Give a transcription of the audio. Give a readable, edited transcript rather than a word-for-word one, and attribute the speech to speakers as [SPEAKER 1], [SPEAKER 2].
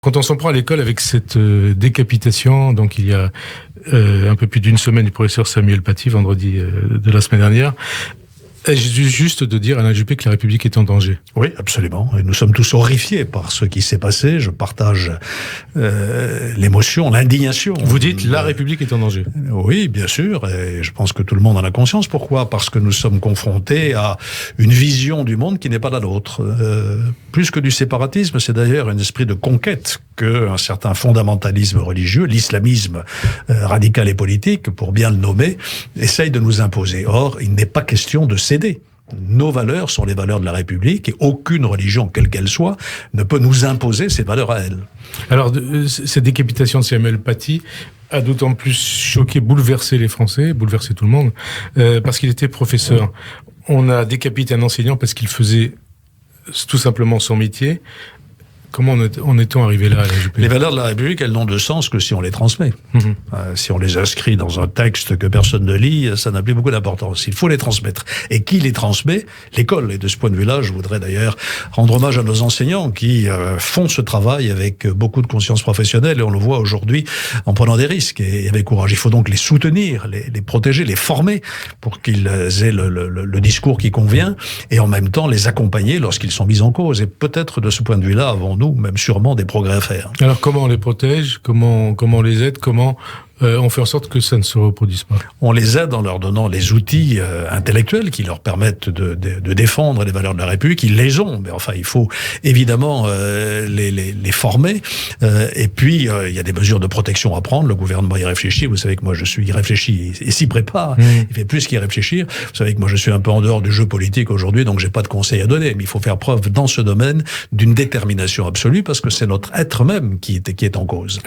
[SPEAKER 1] Quand on s'en prend à l'école avec cette décapitation, donc il y a un peu plus d'une semaine, du professeur Samuel Paty, vendredi de la semaine dernière, est-ce juste de dire à Alain Juppé que la République est en danger?
[SPEAKER 2] Oui, absolument. Et nous sommes tous horrifiés par ce qui s'est passé. Je partage l'émotion, l'indignation.
[SPEAKER 1] Vous dites la République est en danger?
[SPEAKER 2] Oui, bien sûr. Et je pense que tout le monde en a conscience. Pourquoi? Parce que nous sommes confrontés à une vision du monde qui n'est pas la nôtre. Plus que du séparatisme, c'est d'ailleurs un esprit de conquête qu'un certain fondamentalisme religieux, l'islamisme radical et politique, pour bien le nommer, essaye de nous imposer. Or, il n'est pas question de céder. Nos valeurs sont les valeurs de la République et aucune religion, quelle qu'elle soit, ne peut nous imposer ses valeurs à elle.
[SPEAKER 1] Alors, cette décapitation de Samuel Paty a d'autant plus choqué, bouleversé les Français, bouleversé tout le monde, parce qu'il était professeur. On a décapité un enseignant parce qu'il faisait tout simplement son métier. Comment en est-on arrivé là, Alain Juppé?
[SPEAKER 2] Les valeurs de la République, elles n'ont de sens que si on les transmet. Si on les inscrit dans un texte que personne ne lit, ça n'a plus beaucoup d'importance. Il faut les transmettre. Et qui les transmet? L'école. Et de ce point de vue-là, je voudrais d'ailleurs rendre hommage à nos enseignants qui font ce travail avec beaucoup de conscience professionnelle. Et on le voit aujourd'hui en prenant des risques et avec courage. Il faut donc les soutenir, les protéger, les former pour qu'ils aient le discours qui convient et en même temps les accompagner lorsqu'ils sont mis en cause. Et peut-être de ce point de vue-là, avons-nous même sûrement des progrès à faire.
[SPEAKER 1] Alors comment on les protège? Comment on les aide? Comment on fait en sorte que ça ne se reproduise pas?
[SPEAKER 2] On les aide en leur donnant les outils intellectuels qui leur permettent de défendre les valeurs de la République. Ils les ont, mais enfin, il faut évidemment les former. Et puis, il y a des mesures de protection à prendre. Le gouvernement y réfléchit. Vous savez que moi, je suis y réfléchi et s'y prépare. Il fait plus qu'y réfléchir. Vous savez que moi, je suis un peu en dehors du jeu politique aujourd'hui, donc j'ai pas de conseils à donner. Mais il faut faire preuve dans ce domaine d'une détermination absolue parce que c'est notre être même qui est en cause.